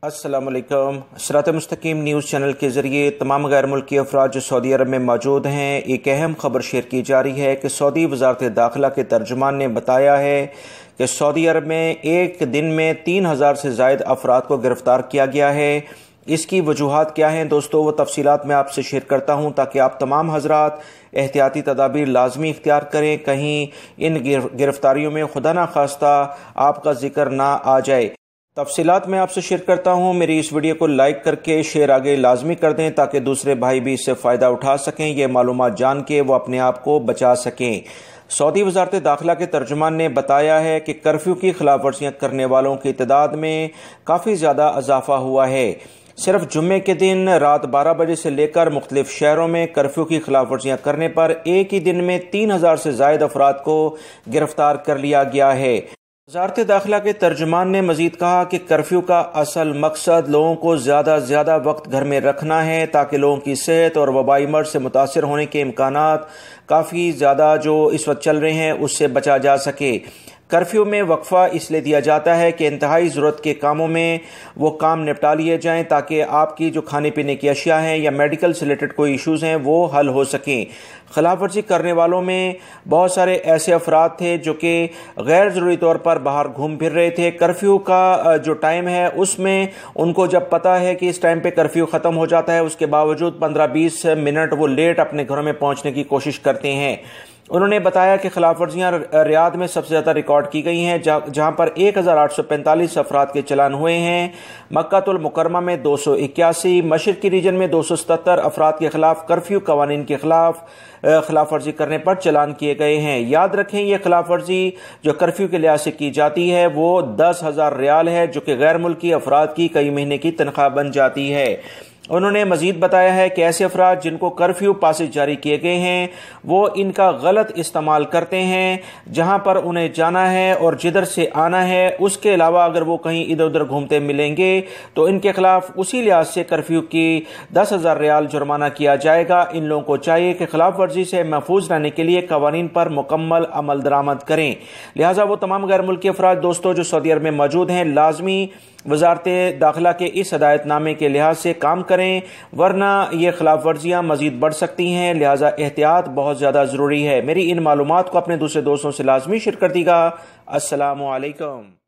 अस्सलाम वालेकुम। सिरात मुस्तकीम न्यूज़ चैनल के ज़रिए तमाम गैर मुल्की अफराद जो सऊदी अरब में मौजूद हैं, एक अहम खबर शेयर की जा रही है कि सऊदी वज़ारत दाखिला के तर्जुमान ने बताया है कि सऊदी अरब में एक दिन में 3000 से ज़ायद अफराद को गिरफ़्तार किया गया है। इसकी वजूहात क्या हैं दोस्तों, वो तफसीलात मैं आपसे शेयर करता हूँ ताकि आप तमाम हजरात एहतियाती तदाबीर लाजमी इख्तियार करें, कहीं इन गिरफ्तारियों में खुदा ना खास्ता आपका जिक्र ना आ जाए। तफसीलात मैं आपसे शेयर करता हूँ। मेरी इस वीडियो को लाइक करके शेयर आगे लाजमी कर दें ताकि दूसरे भाई भी इससे फ़ायदा उठा सकें, ये मालूमात जान के वो अपने आप को बचा सकें। सऊदी वज़ारत दाखिला के तर्जुमान ने बताया है कि कर्फ्यू की खिलाफ वर्जियाँ करने वालों की तादाद में काफ़ी ज़्यादा इजाफा हुआ है। सिर्फ जुम्मे के दिन रात 12 बजे से लेकर मुख्तलिफ शहरों में कर्फ्यू की खिलाफ वर्जियाँ करने पर एक ही दिन में 3000 से ज़ायद अफराद को गिरफ्तार कर लिया गया है। वज़ारत दाखिला के तर्जुमान ने मजीद कहा कि कर्फ्यू का असल मकसद लोगों को ज़्यादा से ज़्यादा वक्त घर में रखना है ताकि लोगों की सेहत और वबाई मर्ज से मुतासर होने के इम्कानात काफ़ी ज़्यादा जो इस वक्त चल रहे हैं उससे बचा जा सके। कर्फ्यू में वक्फा इसलिए दिया जाता है कि इंतहाई ज़रूरत के कामों में वो काम निपटा लिए जाएं ताकि आपकी जो खाने पीने की अशिया हैं या मेडिकल से रिलेटेड कोई इश्यूज़ हैं वो हल हो सकें। खिलाफ वर्जी करने वालों में बहुत सारे ऐसे अफराद थे जो कि गैर ज़रूरी तौर पर बाहर घूम फिर रहे थे। कर्फ्यू का जो टाइम है उसमें उनको जब पता है कि इस टाइम पे कर्फ्यू ख़त्म हो जाता है, उसके बावजूद 15-20 मिनट वो लेट अपने घरों में पहुंचने की कोशिश करते हैं। उन्होंने बताया कि खिलाफ वर्जियाँ रियाद में सबसे ज़्यादा रिकॉर्ड की गई हैं, जहाँ पर 1845 अफराद के चलान हुए हैं। मक्कातुल मुकरमा में 281, मशरकी रीजन में 277 अफराद के खिलाफ कर्फ्यू कवानीन के खिलाफ वर्जी करने पर चलान किए गए हैं। याद रखें, यह खिलाफ वर्जी जो कर्फ्यू के लिहाज से की जाती है वो 10,000 रियाल है, जो कि गैर मुल्की अफराद की कई महीने की तनख्वाह बन जाती है। उन्होंने मजीद बताया है कि ऐसे अफराद जिनको कर्फ्यू पासेज जारी किए गए हैं वो इनका गलत इस्तेमाल करते हैं। जहां पर उन्हें जाना है और जिधर से आना है उसके अलावा अगर वो कहीं इधर उधर घूमते मिलेंगे तो इनके खिलाफ उसी लिहाज से कर्फ्यू की 10,000 रियाल जुर्माना किया जाएगा। इन लोगों को चाहिए कि खिलाफ वर्जी से महफूज रहने के लिए कवानीन पर मुकम्मल अमल दरामद करें। लिहाजा वो तमाम गैर मुल्की अफराद दोस्तों जो सऊदी अरब में मौजूद हैं लाजमी वज़ारत दाखिला के इस हदायतनामे के लिहाज से काम करें, वरना ये खिलाफ वर्जियाँ मजीद बढ़ सकती हैं। लिहाजा एहतियात बहुत ज़्यादा ज़रूरी है। मेरी इन मालूमात को अपने दूसरे दोस्तों से लाजमी शेयर कर दीजिएगा। अस्सलामु अलैकुम।